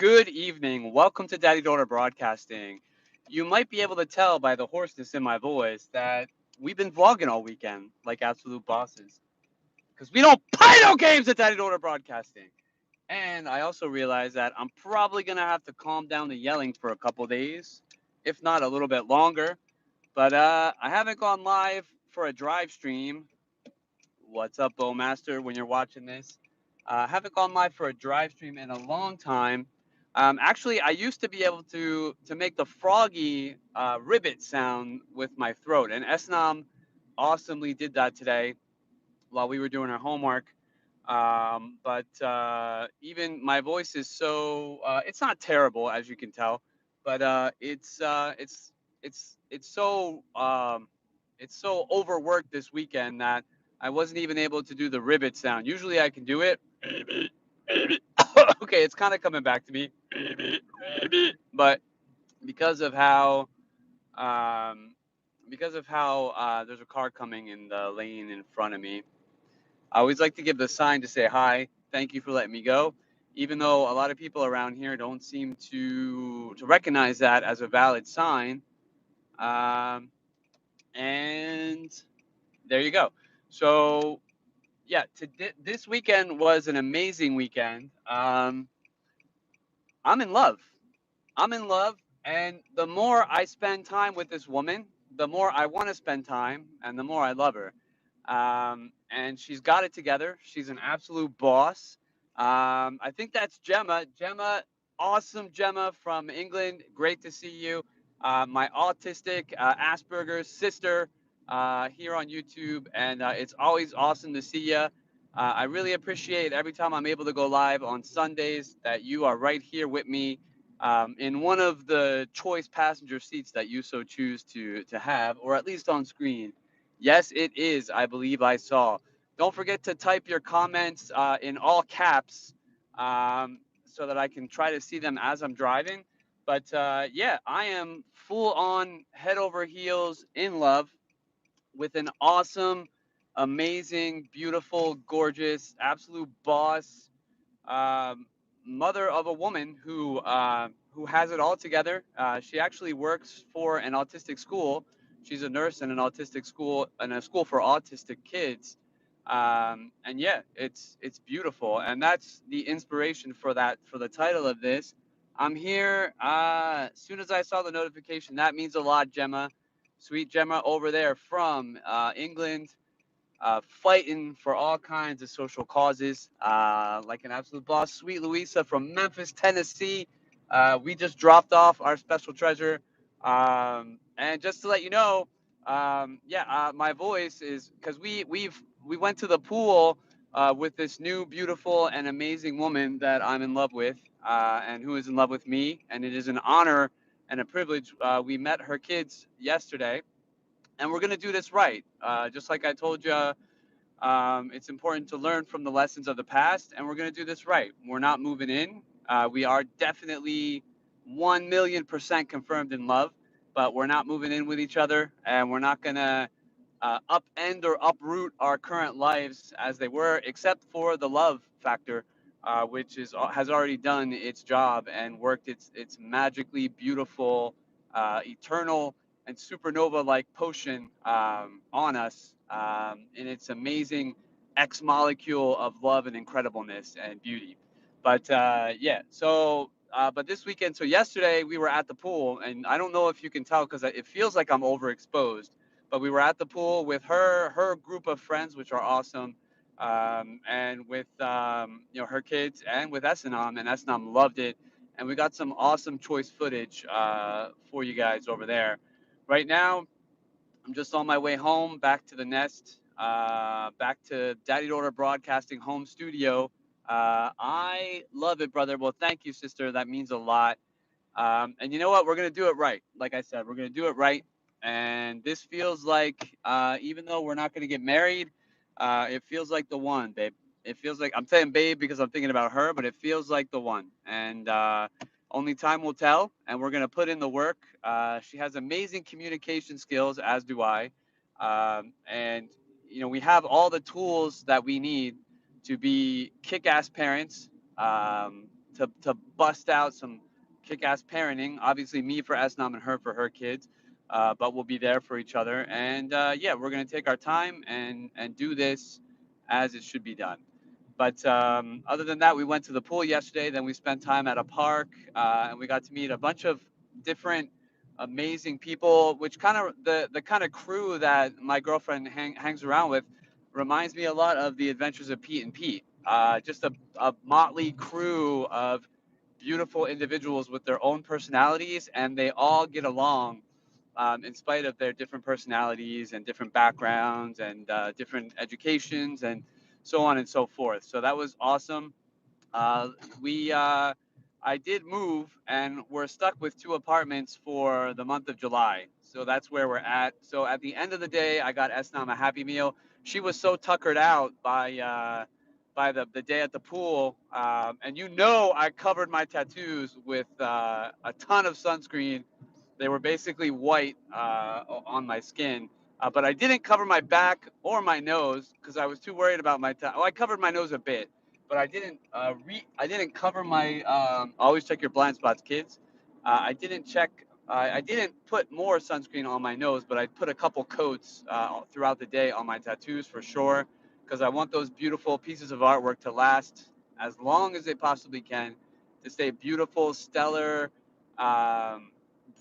Good evening. Welcome to Daddy Daughter Broadcasting. You might be able to tell by the hoarseness in my voice that we've been vlogging all weekend like absolute bosses because we don't play no games at Daddy Daughter Broadcasting. And I also realize that I'm probably going to have to calm down the yelling for a couple days, if not a little bit longer. But I haven't gone live for a drive stream. What's up, Bowmaster, when you're watching this? Haven't gone live for a drive stream in a long time. Actually, I used to be able to make the froggy ribbit sound with my throat, and Esnam awesomely did that today while we were doing our homework. But even my voice is so it's not terrible as you can tell, but it's so overworked this weekend that I wasn't even able to do the ribbit sound. Usually I can do it. Okay, it's kind of coming back to me, but because of how um, there's a car coming in the lane in front of me. I always like to give the sign to say hi. Thank you for letting me go. Even though a lot of people around here don't seem to recognize that as a valid sign. Um, and there you go. So yeah, this weekend was an amazing weekend. I'm in love. I'm in love, and the more I spend time with this woman, the more I want to spend time, and the more I love her. And she's got it together. She's an absolute boss. I think that's Gemma. Gemma, awesome Gemma from England. Great to see you. My autistic Asperger's sister here on YouTube, and it's always awesome to see you. I really appreciate every time I'm able to go live on Sundays that you are right here with me in one of the choice passenger seats that you so choose to have, or at least on screen. Yes, it is. I believe I saw. Don't forget to type your comments in all caps so that I can try to see them as I'm driving. But yeah, I am full on head over heels in love with an awesome, amazing, beautiful, gorgeous, absolute boss um, mother of a woman who has it all together. She actually works for an autistic school. She's a nurse in an autistic school and a school for autistic kids. And yeah, it's beautiful, and that's the inspiration for that for the title of this. I'm here. As soon as I saw the notification, that means a lot, Gemma. Sweet Gemma over there from England fighting for all kinds of social causes, like an absolute boss. Sweet Louisa from Memphis, Tennessee. We just dropped off our special treasure. And just to let you know, yeah, my voice is because we went to the pool with this new, beautiful, and amazing woman that I'm in love with, and who is in love with me. And it is an honor and a privilege. We met her kids yesterday, and we're gonna do this right. Just like I told you, it's important to learn from the lessons of the past, and we're gonna do this right. We're not moving in. We are definitely 1,000,000% confirmed in love, but we're not moving in with each other, and we're not gonna upend or uproot our current lives as they were, except for the love factor, which is has already done its job and worked its magically beautiful, eternal and supernova-like potion on us in its amazing X molecule of love and incredibleness and beauty. But yeah, so but this weekend, so yesterday we were at the pool, and I don't know if you can tell because it feels like I'm overexposed, but we were at the pool with her group of friends, which are awesome, and with her kids, and with Esnam, and Esnam loved it, and we got some awesome choice footage for you guys over there. Right now, I'm just on my way home, back to the nest, back to Daddy Daughter Broadcasting home studio. I love it, brother. Well, thank you, sister. That means a lot. And you know what? We're gonna do it right. Like I said, we're gonna do it right. And this feels like, even though we're not gonna get married, it feels like the one, babe. It feels like I'm saying babe because I'm thinking about her, but it feels like the one. And only time will tell. And we're gonna put in the work. She has amazing communication skills, as do I. And we have all the tools that we need to be kick-ass parents. to bust out some kick-ass parenting. Obviously, me for Esnam and her for her kids, but we'll be there for each other. And yeah, we're gonna take our time and do this as it should be done. But other than that, we went to the pool yesterday. Then we spent time at a park, and we got to meet a bunch of different amazing people. Which kind of the kind of crew that my girlfriend hangs around with reminds me a lot of the Adventures of Pete and Pete. Just a motley crew of beautiful individuals with their own personalities, and they all get along in spite of their different personalities and different backgrounds and different educations and so on and so forth. So that was awesome. Uh, I did move, and we're stuck with two apartments for the month of July. So that's where we're at. So at the end of the day, I got Esnam a Happy Meal. She was so tuckered out by the day at the pool, and I covered my tattoos with a ton of sunscreen. They were basically white on my skin, but I didn't cover my back or my nose because I was too worried about I covered my nose a bit, but I didn't cover my. Always check your blind spots, kids. I didn't check. I didn't put more sunscreen on my nose, but I put a couple coats throughout the day on my tattoos for sure, because I want those beautiful pieces of artwork to last as long as they possibly can, to stay beautiful, stellar, um,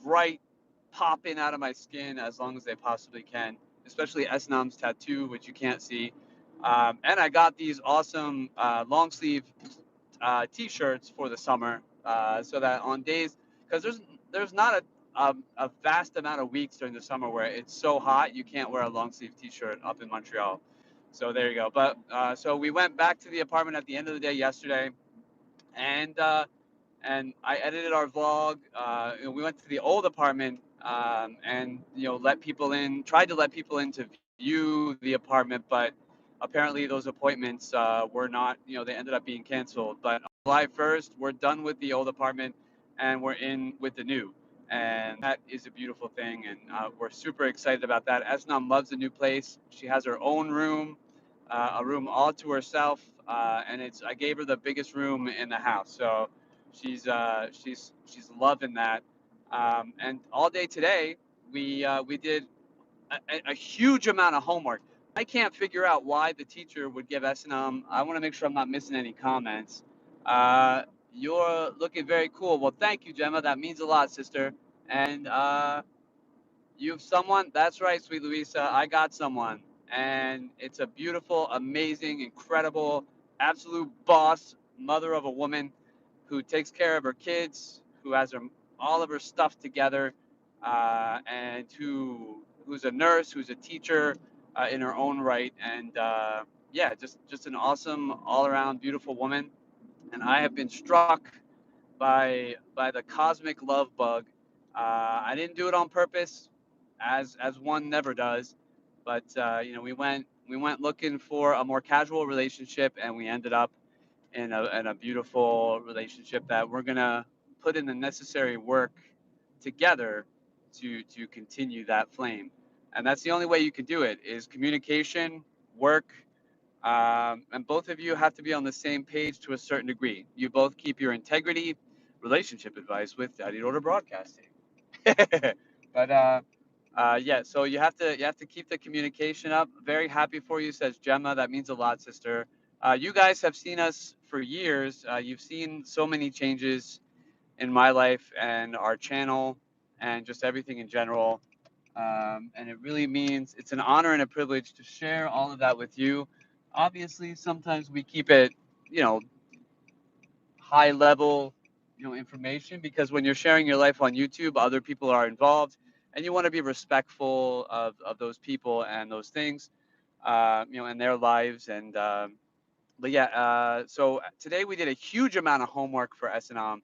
bright, popping out of my skin as long as they possibly can. Especially Esnam's tattoo, which you can't see. And I got these awesome long sleeve t-shirts for the summer, so that on days, because there's not a vast amount of weeks during the summer where it's so hot you can't wear a long sleeve t-shirt up in Montreal. So there you go. But so we went back to the apartment at the end of the day yesterday, and I edited our vlog. We went to the old apartment, and let people in. Tried to let people in to view the apartment, but apparently those appointments were not. They ended up being canceled. But on July 1st, we're done with the old apartment, and we're in with the new. And that is a beautiful thing, and we're super excited about that. Esnam loves the new place. She has her own room, a room all to herself, and I gave her the biggest room in the house. So she's loving that. And all day today, we did a huge amount of homework. I can't figure out why the teacher would give S&M. I want to make sure I'm not missing any comments. You're looking very cool. Well, thank you, Gemma. That means a lot, sister. And you have someone? That's right, sweet Louisa. I got someone. And it's a beautiful, amazing, incredible, absolute boss, mother of a woman who takes care of her kids, who has all of her stuff together, and who's a nurse, who's a teacher in her own right. And yeah, just an awesome, all around beautiful woman. And I have been struck by the cosmic love bug. I didn't do it on purpose, as one never does, but we went looking for a more casual relationship, and we ended up in a beautiful relationship that we're gonna put in the necessary work together to continue that flame. And that's the only way you can do it is communication, work, and both of you have to be on the same page to a certain degree. You both keep your integrity. Relationship advice with Daddy Daughter Broadcasting. But yeah, so you have to keep the communication up. Very happy for you, says Gemma. That means a lot, sister. You guys have seen us for years. You've seen so many changes in my life and our channel and just everything in general. And it really means it's an honor and a privilege to share all of that with you. Obviously, sometimes we keep it, you know, high level, information, because when you're sharing your life on YouTube, other people are involved, and you want to be respectful of those people and those things, and their lives. And but yeah, so today we did a huge amount of homework for S&M,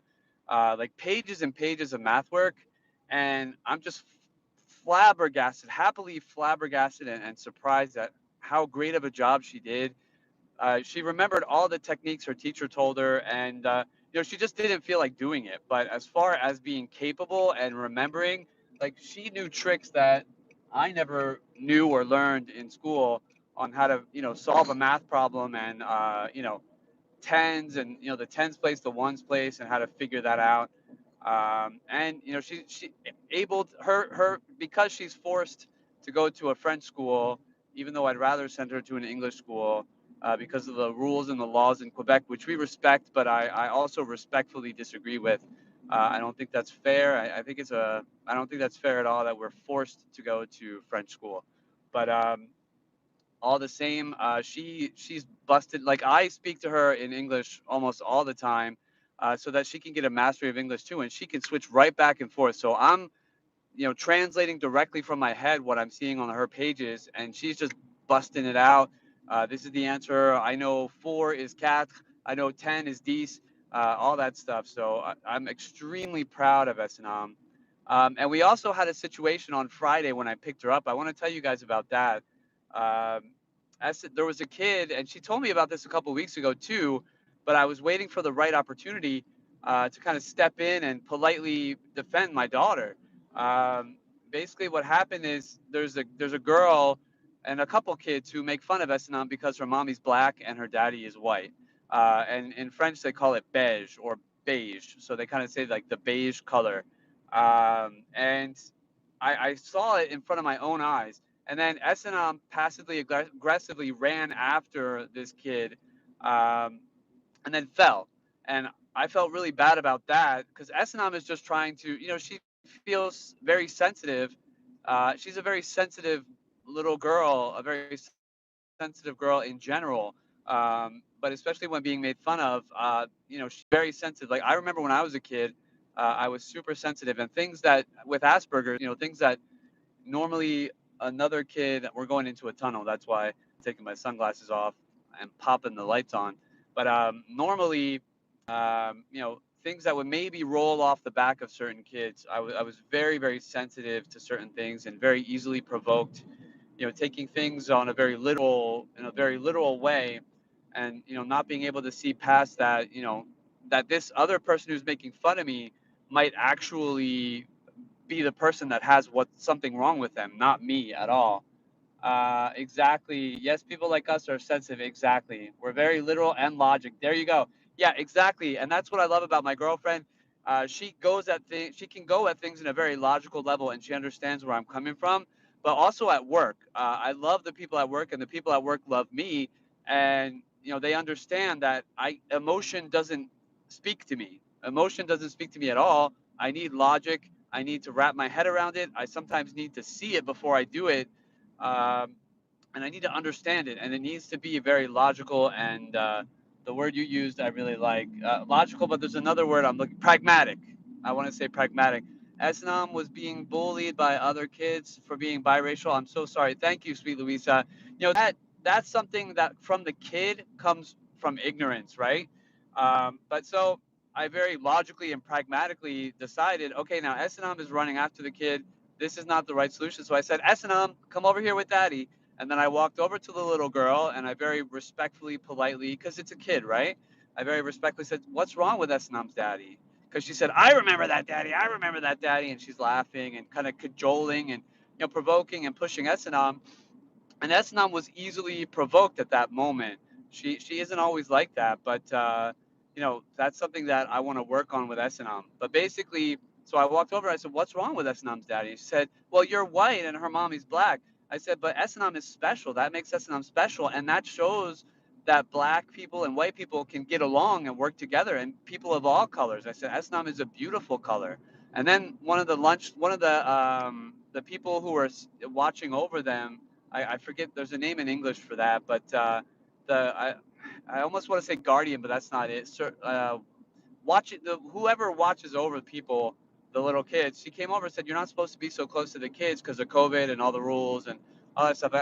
like pages and pages of math work, and I'm just flabbergasted, happily flabbergasted, and surprised at how great of a job she did. She remembered all the techniques her teacher told her, and she just didn't feel like doing it. But as far as being capable and remembering, like she knew tricks that I never knew or learned in school on how to solve a math problem and tens, and the tens place, the ones place, and how to figure that out. And she able her because she's forced to go to a French school, even though I'd rather send her to an English school, because of the rules and the laws in Quebec, which we respect, but I also respectfully disagree with. I don't think that's fair. I don't think that's fair at all that we're forced to go to French school. But all the same, she's busted. Like, I speak to her in English almost all the time, so that she can get a mastery of English too, and she can switch right back and forth. So I'm translating directly from my head what I'm seeing on her pages, and she's just busting it out. This is the answer. I know four is quatre. I know 10 is dix. All that stuff. So I'm extremely proud of Essenam. And we also had a situation on Friday when I picked her up. I want to tell you guys about that. Um, there was a kid, and she told me about this a couple of weeks ago too, but I was waiting for the right opportunity to kind of step in and politely defend my daughter. um, Basically, what happened is there's a girl and a couple kids who make fun of Essenam because her mommy's black and her daddy is white. And in French, they call it beige or beige. So they kind of say like the beige color. And I saw it in front of my own eyes. And then Essenam passively aggressively ran after this kid, um, and then fell. And I felt really bad about that because Essenam is just trying to, she feels very sensitive. She's a very sensitive little girl, a very sensitive girl in general. But especially when being made fun of, she's very sensitive. Like, I remember when I was a kid, I was super sensitive, and things that with Asperger's, things that normally another kid, we're going into a tunnel. That's why I'm taking my sunglasses off and popping the lights on. But normally, things that would maybe roll off the back of certain kids, I was very, very sensitive to certain things and very easily provoked. Taking things on in a very literal way, and not being able to see past that. That this other person who's making fun of me might actually be the person that has something wrong with them, not me at all. Exactly. Yes, people like us are sensitive. Exactly. We're very literal and logic. There you go. Yeah, exactly. And that's what I love about my girlfriend. She can go at things in a very logical level, and she understands where I'm coming from. But also at work, I love the people at work, and the people at work love me. And they understand that emotion doesn't speak to me. Emotion doesn't speak to me at all. I need logic. I need to wrap my head around it. I sometimes need to see it before I do it, um, and I need to understand it, and it needs to be very logical. And the word you used, I really like logical, but there's another word I'm looking pragmatic. I want to say pragmatic. Esnam was being bullied by other kids for being biracial. I'm so sorry. Thank you, sweet Louisa. That's something that from the kid comes from ignorance, right? But so I very logically and pragmatically decided, okay, now Esnam is running after the kid. This is not the right solution. So I said, Essenam, come over here with daddy. And then I walked over to the little girl, and I very respectfully, politely, because it's a kid, right? I very respectfully said, what's wrong with Essenam's daddy? Because she said, I remember that daddy. I remember that daddy. And she's laughing and kind of cajoling and, provoking and pushing Essenam. And Esnam was easily provoked at that moment. She isn't always like that, but that's something that I want to work on with Esnam. But basically, so I walked over. I said, "What's wrong with Esnam's daddy?" She said, "Well, you're white and her mommy's black." I said, "But Esnam is special. That makes Esnam special, and that shows that black people and white people can get along and work together, and people of all colors." I said, "Esnam is a beautiful color." And then one of the people who were watching over them, I forget. There's a name in English for that, but the I almost want to say guardian, but that's not it. Whoever watches over people, the little kids. She came over and said, "You're not supposed to be so close to the kids because of COVID and all the rules and all that stuff."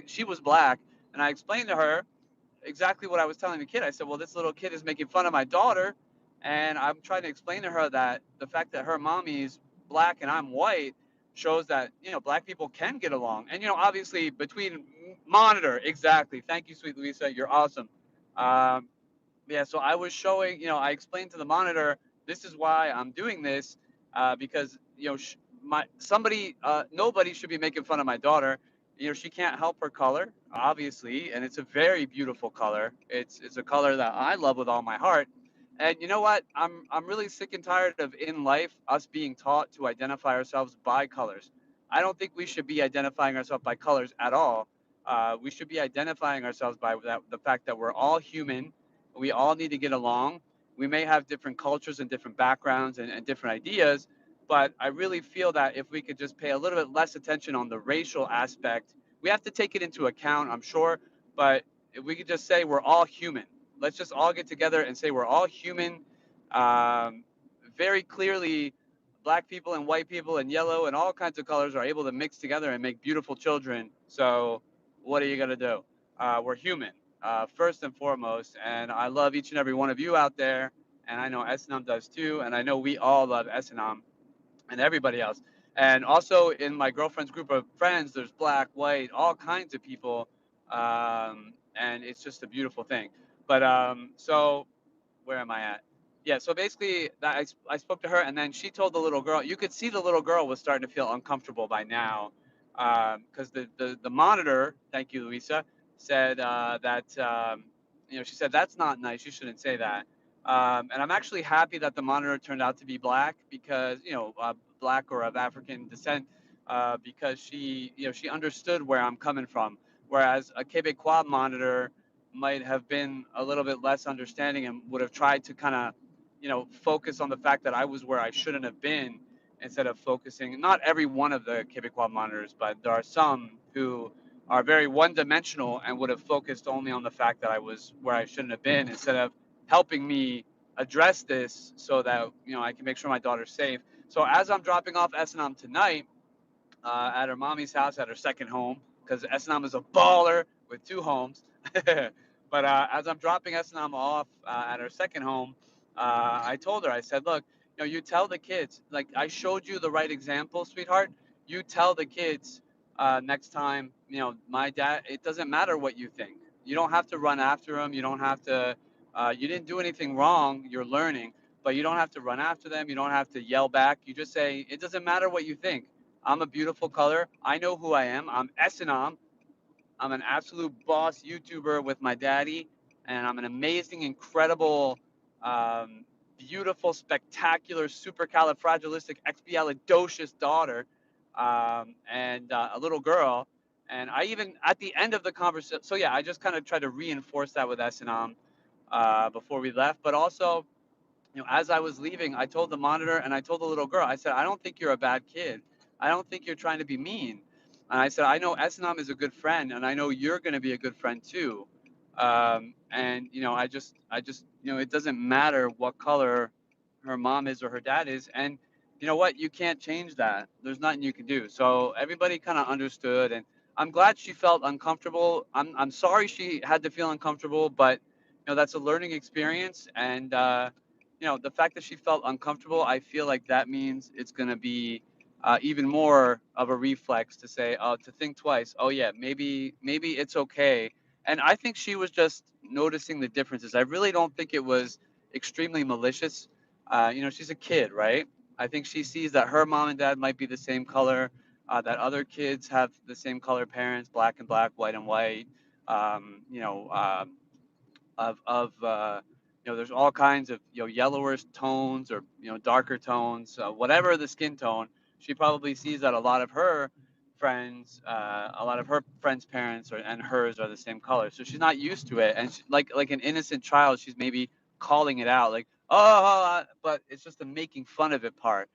She was black, and I explained to her exactly what I was telling the kid. I said, well, this little kid is making fun of my daughter, and I'm trying to explain to her that the fact that her mommy's black and I'm white shows that black people can get along. And obviously between monitor, exactly. Thank you, sweet Louisa. You're awesome. Um, yeah, so I was showing, I explained to the monitor, this is why I'm doing this, because nobody should be making fun of my daughter. She can't help her color, obviously, and it's a very beautiful color. It's a color that I love with all my heart. And you know what? I'm really sick and tired of in life us being taught to identify ourselves by colors. I don't think we should be identifying ourselves by colors at all. We should be identifying ourselves by the fact that we're all human. We all need to get along. We may have different cultures and different backgrounds and different ideas, but I really feel that if we could just pay a little bit less attention on the racial aspect, we have to take it into account, I'm sure, but if we could just say we're all human. Let's just all get together and say we're all human. Um, Very clearly, black people and white people and yellow and all kinds of colors are able to mix together and make beautiful children. So, what are you going to do? We're human, first and foremost. And I love each and every one of you out there. And I know Esnam does too. And I know we all love Esnam and everybody else. And also in my girlfriend's group of friends, there's black, white, all kinds of people, and it's just a beautiful thing. But so where am I at? Yeah, so basically, I spoke to her, and then she told the little girl. You could see the little girl was starting to feel uncomfortable by now, because the monitor, thank you, Luisa, said that she said that's not nice. You shouldn't say that. And I'm actually happy that the monitor turned out to be black because black or of African descent, because she understood where I'm coming from. Whereas a Quebecois monitor might have been a little bit less understanding and would have tried to kind of, focus on the fact that I was where I shouldn't have been instead of focusing. Not every one of the Quebecois monitors, but there are some who are very one-dimensional and would have focused only on the fact that I was where I shouldn't have been instead of helping me address this so that I can make sure my daughter's safe. So as I'm dropping off Esnam tonight, at her mommy's house at her second home because Esnam is a baller with two homes. But as I'm dropping Esnam off at her second home, I told her, I said, look, you tell the kids, like I showed you the right example, sweetheart. You tell the kids next time, my dad, it doesn't matter what you think. You don't have to run after them. You don't have to, you didn't do anything wrong. You're learning, but you don't have to run after them. You don't have to yell back. You just say, it doesn't matter what you think. I'm a beautiful color. I know who I am. I'm Esinam. I'm an absolute boss YouTuber with my daddy, and I'm an amazing, incredible, beautiful, spectacular, supercalifragilisticexpialidocious daughter, and a little girl. And I even at the end of the conversation, so yeah, I just kind of tried to reinforce that with Esinam before we left, but also as I was leaving, I told the monitor and I told the little girl, I said, I don't think you're a bad kid. I don't think you're trying to be mean. And I said, I know Esnam is a good friend, and I know you're going to be a good friend too. And it doesn't matter what color her mom is or her dad is, and you know what, you can't change that. There's nothing you can do. So everybody kind of understood, and I'm glad she felt uncomfortable. I'm sorry she had to feel uncomfortable, but that's a learning experience, and the fact that she felt uncomfortable, I feel like that means it's going to be even more of a reflex to say, oh, to think twice. Oh yeah, maybe it's okay. And I think she was just noticing the differences. I really don't think it was extremely malicious. She's a kid, right? I think she sees that her mom and dad might be the same color, that other kids have the same color parents, black and black, white and white. Um, you know, uh, there's all kinds of yellower tones or darker tones, whatever the skin tone. She probably sees that a lot of her friends parents and hers are the same color, so she's not used to it, and she, like an innocent child, she's maybe calling it out like, oh, but it's just the making fun of it part.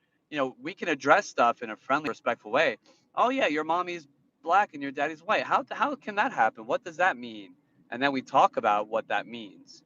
We can address stuff in a friendly, respectful way. Oh yeah, your mommy's black and your daddy's white. How can that happen? What does that mean? And then we talk about what that means,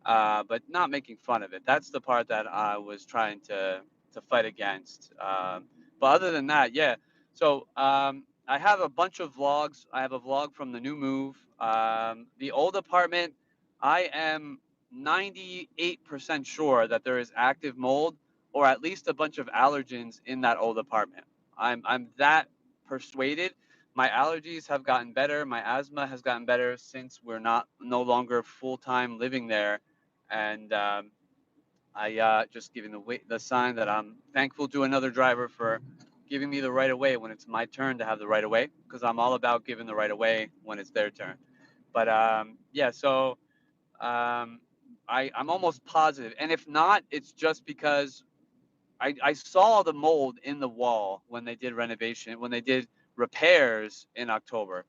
but not making fun of it. That's the part that I was trying to fight against. But other than that, yeah. So I have a bunch of vlogs. I have a vlog from the new move. The old apartment, I am 98% sure that there is active mold or at least a bunch of allergens in that old apartment. I'm that persuaded. My allergies have gotten better. My asthma has gotten better since we're not no longer full time living there, and I just giving the sign that I'm thankful to another driver for giving me the right of way when it's my turn to have the right of way, because I'm all about giving the right of way when it's their turn. But yeah, so I'm almost positive, and if not, it's just because I saw the mold in the wall when they did renovation, when they did repairs in October.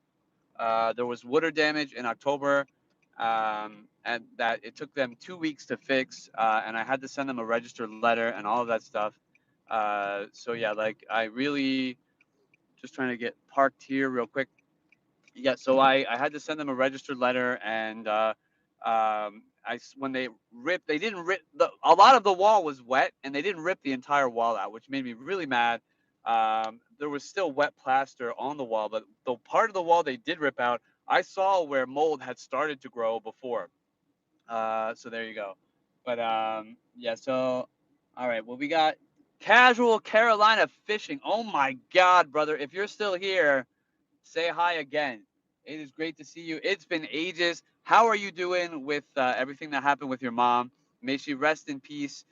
There was water damage in October, and that it took them 2 weeks to fix, and I had to send them a registered letter and all of that stuff. So yeah, like I really just trying to get parked here real quick. Yeah, so I had to send them a registered letter, and when they ripped, they didn't rip a lot of the wall was wet, and they didn't rip the entire wall out, which made me really mad. There was still wet plaster on the wall, but the part of the wall they did rip out, I saw where mold had started to grow before. So there you go. But yeah, so all right, well we got casual Carolina fishing. Oh my God, brother, if you're still here, say hi again. It is great to see you. It's been ages. How are you doing with everything that happened with your mom? May she rest in peace.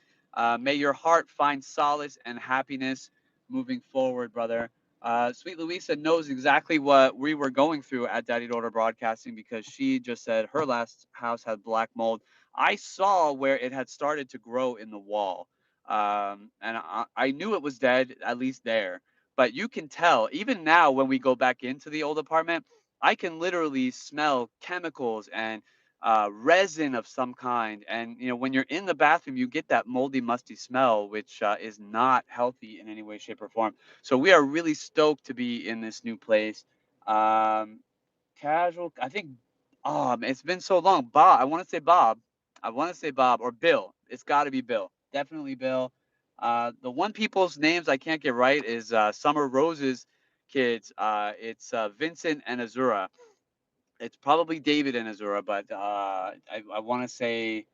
May your heart find solace and happiness moving forward, brother. Sweet Louisa knows exactly what we were going through at Daddy Daughter Broadcasting, because she just said her last house had black mold. I saw where it had started to grow in the wall. And I knew it was dead, at least there. But you can tell, even now when we go back into the old apartment, I can literally smell chemicals and resin of some kind. And when you're in the bathroom, you get that moldy, musty smell, which is not healthy in any way, shape, or form. So we are really stoked to be in this new place. Um, Casual, I think. Oh, man, it's been so long. Bob, I want to say Bob. I want to say Bob or Bill. It's got to be Bill. Definitely Bill. The one people's names I can't get right is Summer Rose's kids. It's Vincent and Azura. It's probably David and Azura, but I want to say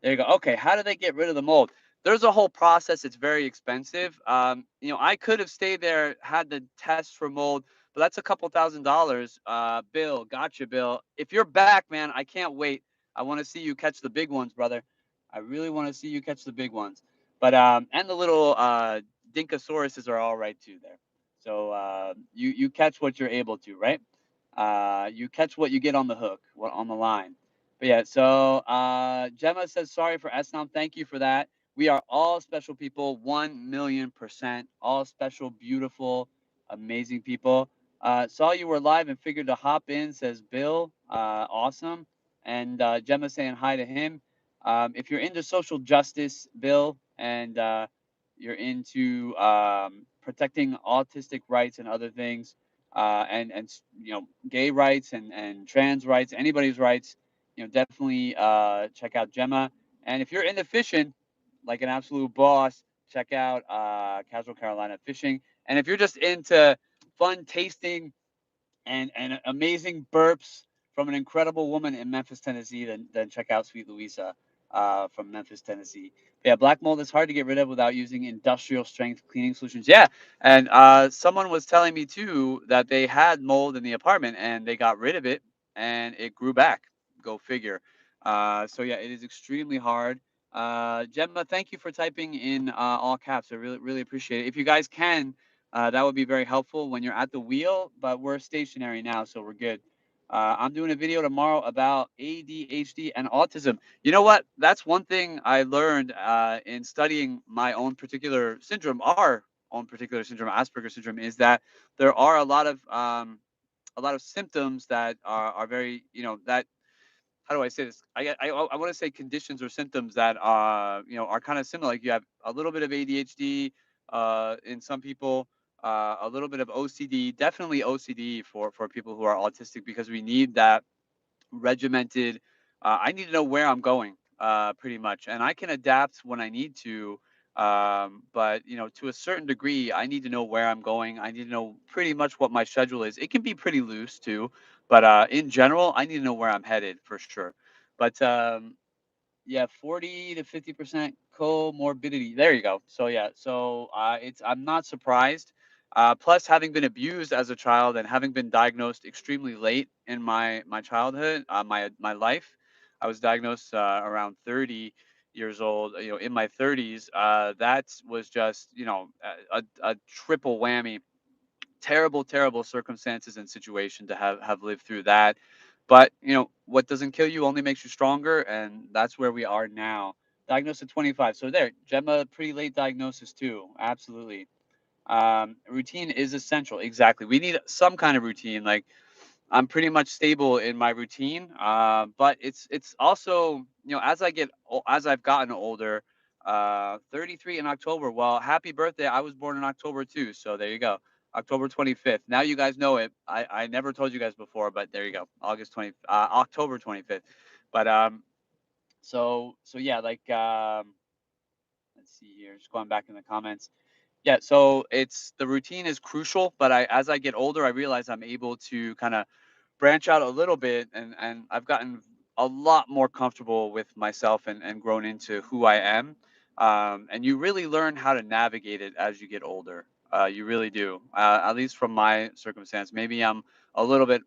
there you go. Okay, how do they get rid of the mold? There's a whole process. It's very expensive. I could have stayed there, had the test for mold, but that's a couple $1,000. Bill, gotcha, Bill. If you're back, man, I can't wait. I want to see you catch the big ones, brother. I really want to see you catch the big ones. But and the little Dinkasauruses are all right too there. So you catch what you're able to, right? You catch what you get on the hook, what on the line. But yeah, so Gemma says sorry for Esnam. Thank you for that. We are all special people, 1,000,000%. All special, beautiful, amazing people. Saw you were live and figured to hop in, says Bill. Awesome. And Gemma saying hi to him. If you're into social justice, Bill, and you're into protecting autistic rights and other things, and gay rights and trans rights, anybody's rights, definitely check out Gemma. And if you're into fishing, like an absolute boss, check out Casual Carolina Fishing. And if you're just into fun tasting and amazing burps from an incredible woman in Memphis, Tennessee, then check out Sweet Louisa from Memphis, Tennessee. Yeah, black mold is hard to get rid of without using industrial strength cleaning solutions. Yeah, and someone was telling me too that they had mold in the apartment and they got rid of it and it grew back. Go figure. So yeah, it is extremely hard. Gemma, thank you for typing in all caps. I really, really appreciate it. If you guys can, that would be very helpful when you're at the wheel, but we're stationary now, so we're good. I'm doing a video tomorrow about ADHD and autism. You know what? That's one thing I learned in studying my own particular syndrome, our own particular syndrome, Asperger's syndrome, is that there are a lot of symptoms that are very, that how do I say this? I want to say conditions or symptoms that are kind of similar. Like you have a little bit of ADHD in some people, a little bit of OCD, definitely OCD for people who are autistic, because we need that regimented. I need to know where I'm going, pretty much, and I can adapt when I need to. But to a certain degree, I need to know where I'm going. I need to know pretty much what my schedule is. It can be pretty loose too, but in general, I need to know where I'm headed for sure. But yeah, 40 to 50% comorbidity. There you go. So yeah, so I'm not surprised. Plus, having been abused as a child and having been diagnosed extremely late in my childhood, my life, I was diagnosed around 30, years old, in my 30s, that was just, a triple whammy. Terrible, terrible circumstances and situation to have lived through that. But what doesn't kill you only makes you stronger, and that's where we are now. Diagnosed at 25. So there, Gemma, pretty late diagnosis too. Absolutely. Routine is essential. Exactly. We need some kind of routine. Like, I'm pretty much stable in my routine, but it's also, as I've gotten older. 33 in October. Well, happy birthday! I was born in October too, so there you go. October 25th. Now you guys know it. I never told you guys before, but there you go. October 25th. But so yeah, like, let's see here. Just going back in the comments. Yeah, so it's the routine is crucial, but as I get older, I realize I'm able to kind of branch out a little bit, and I've gotten a lot more comfortable with myself, and grown into who I am. And you really learn how to navigate it as you get older. You really do. At least from my circumstance, maybe I'm a little bit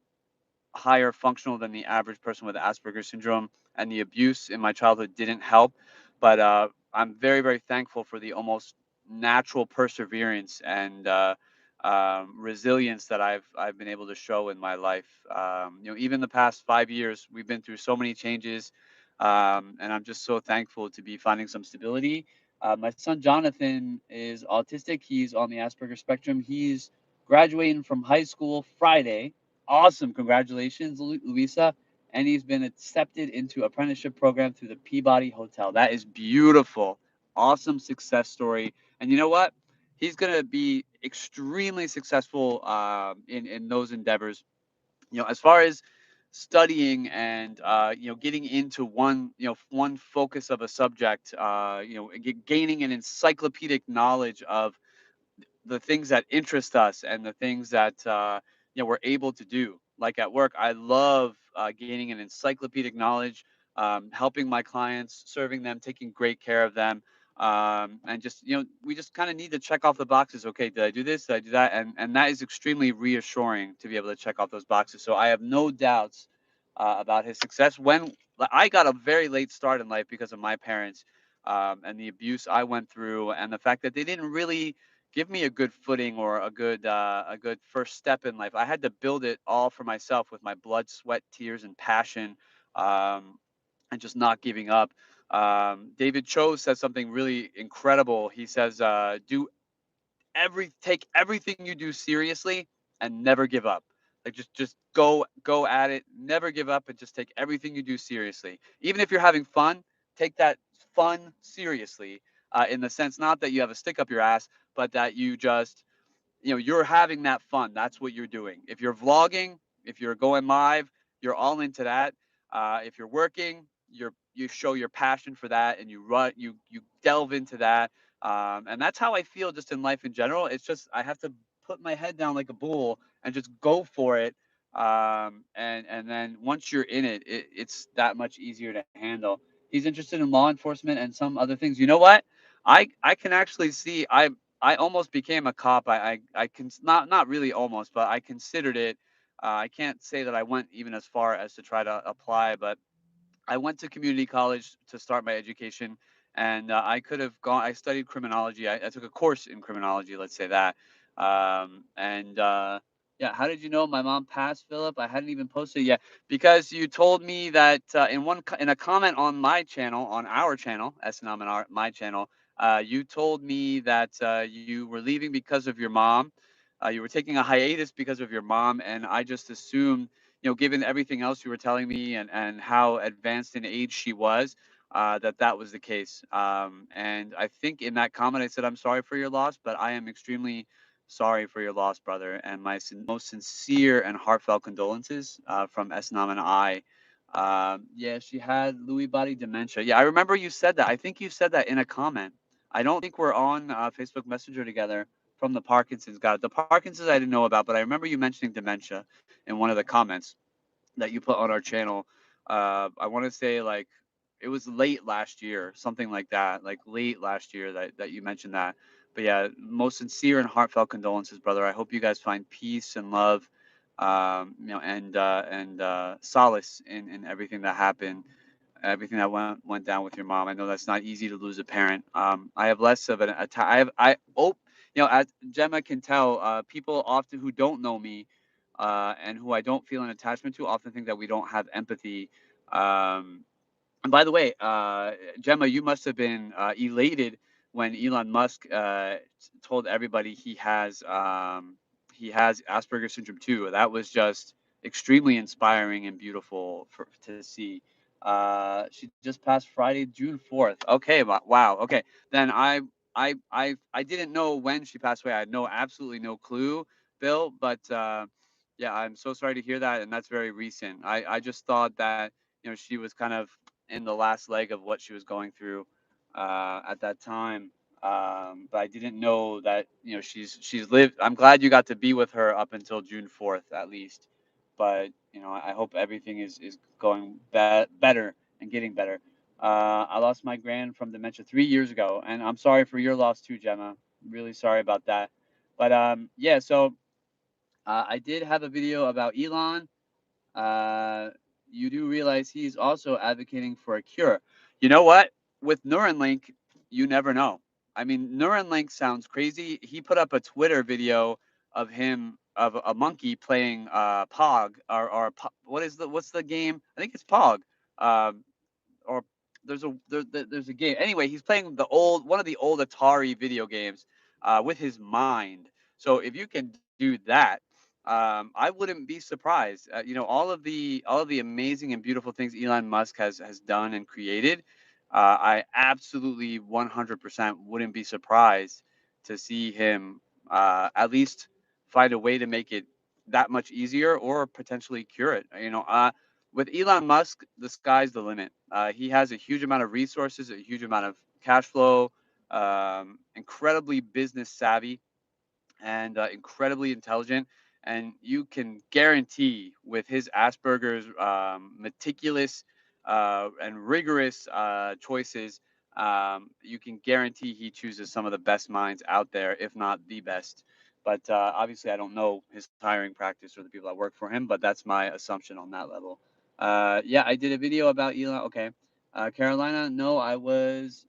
higher functional than the average person with Asperger's syndrome, and the abuse in my childhood didn't help. But I'm very, very thankful for the almost natural perseverance and resilience that I've been able to show in my life. Even the past 5 years, we've been through so many changes, and I'm just so thankful to be finding some stability. My son Jonathan is autistic. He's on the Asperger spectrum. He's graduating from high school Friday. Awesome. Congratulations, Luisa. And he's been accepted into apprenticeship program through the Peabody Hotel. That is beautiful. Awesome success story. And you know what? He's going to be extremely successful, in those endeavors. As far as studying and, getting into one focus of a subject, gaining an encyclopedic knowledge of the things that interest us and the things that, we're able to do. Like at work, I love gaining an encyclopedic knowledge, helping my clients, serving them, taking great care of them, and just, we just kind of need to check off the boxes. Okay, did I do this? Did I do that? And that is extremely reassuring to be able to check off those boxes. So I have no doubts about his success. When I got a very late start in life because of my parents, and the abuse I went through, and the fact that they didn't really give me a good footing or a good first step in life. I had to build it all for myself with my blood, sweat, tears, and passion, um, and just not giving up. David Cho says something really incredible. He says, "Do take everything you do seriously and never give up. Like, just go at it, never give up, and just take everything you do seriously. Even if you're having fun, take that fun seriously, in the sense not that you have a stick up your ass, but that you just, you're having that fun. That's what you're doing. If you're vlogging, if you're going live, you're all into that. If you're working, you show your passion for that, and you delve into that. And that's how I feel just in life in general. It's just I have to put my head down like a bull and just go for it. And then once you're in it, it's that much easier to handle. He's interested in law enforcement and some other things. You know what? I can actually see I almost became a cop. I can not really almost, but I considered it. I can't say that I went even as far as to try to apply, but I went to community college to start my education, and I could have gone. I studied criminology. I took a course in criminology. Let's say that. And Yeah, how did you know my mom passed, Philip? I hadn't even posted it yet because you told me that in a comment on my channel, on our channel, SNM and my channel, you told me that you were leaving because of your mom. You were taking a hiatus because of your mom, and I just assumed, given everything else you were telling me, and how advanced in age she was, that was the case. And I think in that comment I said, I'm sorry for your loss, but I am extremely sorry for your loss, brother, and my most sincere and heartfelt condolences from Esnam and I. Yeah, she had Lewy body dementia. Yeah, I remember you said that. I think you said that in a comment. I don't think we're on Facebook Messenger together from the Parkinson's. Got it. The Parkinson's I didn't know about, but I remember you mentioning dementia in one of the comments that you put on our channel. I want to say like it was late last year, something like that, like late last year that you mentioned that. But yeah, most sincere and heartfelt condolences, brother. I hope you guys find peace and love, and solace in everything that happened. everything that went down with your mom. I know that's not easy to lose a parent. I have less of an I have I oh as Gemma can tell, people often who don't know me, and who I don't feel an attachment to often think that we don't have empathy. Um, and by the way, Gemma, you must have been elated when Elon Musk told everybody he has Asperger's syndrome too. That was just extremely inspiring and beautiful to see. She just passed Friday, June 4th. Okay, wow. Okay, then I didn't know when she passed away. I had absolutely no clue, Bill. But yeah, I'm so sorry to hear that, and that's very recent. I just thought that she was kind of in the last leg of what she was going through at that time. But I didn't know that she's lived. I'm glad you got to be with her up until June 4th at least. But I hope everything is going better and getting better. I lost my grand from dementia 3 years ago, and I'm sorry for your loss too, Gemma. Really sorry about that. But yeah, so I did have a video about Elon. uh, you do realize he's also advocating for a cure. You know what? With Neuralink, you never know. I mean, Neuralink sounds crazy. He put up a Twitter video of him of a monkey playing Pog what's the game? I think it's Pog. Um, or there's a game. Anyway, he's playing one of the old Atari video games with his mind. So if you can do that, I wouldn't be surprised. All of the amazing and beautiful things Elon Musk has done and created. I absolutely 100% wouldn't be surprised to see him at least find a way to make it that much easier or potentially cure it. With Elon Musk, the sky's the limit. He has a huge amount of resources, a huge amount of cash flow, incredibly business savvy, and incredibly intelligent. And you can guarantee with his Asperger's meticulous and rigorous choices, you can guarantee he chooses some of the best minds out there, if not the best. But obviously, I don't know his hiring practice or the people that work for him, but that's my assumption on that level. Yeah, I did a video about Elon. Okay. Carolina, no, I was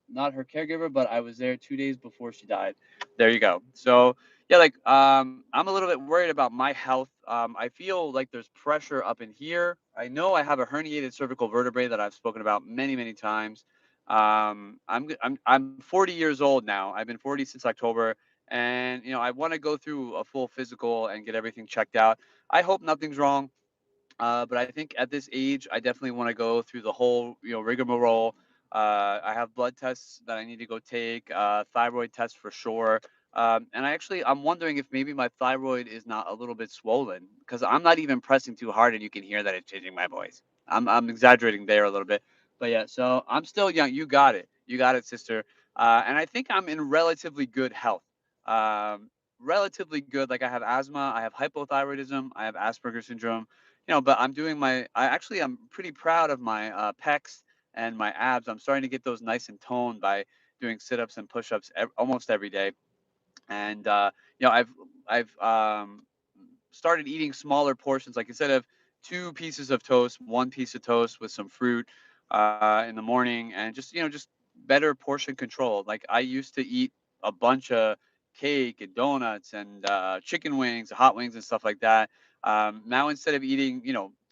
not her caregiver, but I was there 2 days before she died. There you go. So yeah, like I'm a little bit worried about my health. I feel like there's pressure up in here. I know I have a herniated cervical vertebrae that I've spoken about many, many times. I'm 40 years old now. I've been 40 since October, and I want to go through a full physical and get everything checked out. I hope nothing's wrong. But I think at this age, I definitely want to go through the whole, rigmarole. I have blood tests that I need to go take, thyroid tests for sure. And I'm wondering if maybe my thyroid is not a little bit swollen because I'm not even pressing too hard, and you can hear that it's changing my voice. I'm exaggerating there a little bit, but yeah. So I'm still young. You got it, sister. And I think I'm in relatively good health. Relatively good. Like I have asthma, I have hypothyroidism, I have Asperger's syndrome. But I'm pretty proud of my pecs and my abs. I'm starting to get those nice and toned by doing sit-ups and push-ups almost every day. And I've started eating smaller portions. Like instead of two pieces of toast, one piece of toast with some fruit in the morning, and just better portion control. Like I used to eat a bunch of cake and donuts and chicken wings, hot wings, and stuff like that. Now instead of eating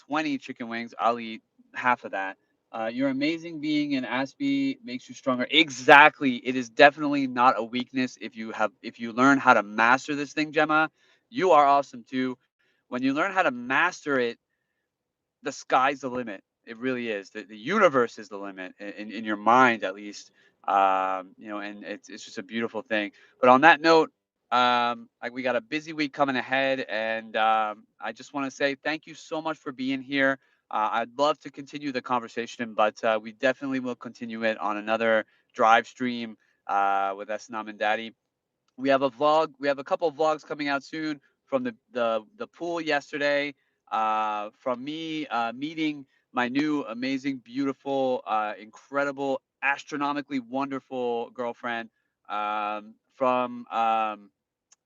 20 chicken wings, I'll eat half of that. You're amazing. Being an Aspie makes you stronger. Exactly. It is definitely not a weakness if you learn how to master this thing, Gemma. You are awesome too. When you learn how to master it, the sky's the limit. It really is. The universe is the limit in your mind, at least. And it's just a beautiful thing. But on that note, like we got a busy week coming ahead, and I just want to say thank you so much for being here. I'd love to continue the conversation, but we definitely will continue it on another drive stream with Esnam and Daddy. We have a vlog. We have a couple of vlogs coming out soon from the pool yesterday. From me meeting my new amazing, beautiful, incredible, astronomically wonderful girlfriend. From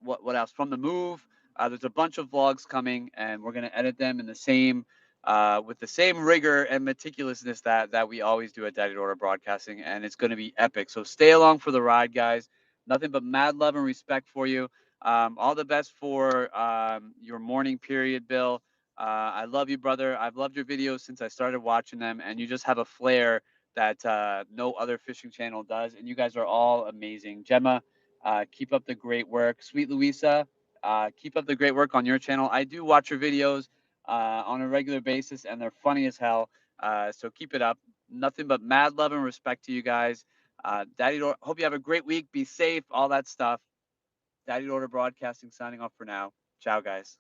what else? From the move. There's a bunch of vlogs coming, and we're gonna edit them in the same with the same rigor and meticulousness that we always do at Daddy Daughter Broadcasting, and it's going to be epic. So stay along for the ride, guys. Nothing but mad love and respect for you. All the best for your morning period, Bill. I love you, brother. I've loved your videos since I started watching them, and you just have a flair that no other fishing channel does. And you guys are all amazing. Gemma, keep up the great work. Sweet Louisa, keep up the great work on your channel. I do watch your videos on a regular basis, and they're funny as hell. So keep it up. Nothing but mad love and respect to you guys. Daddy Daughter, hope you have a great week. Be safe, all that stuff. Daddy Daughter Broadcasting signing off for now. Ciao, guys.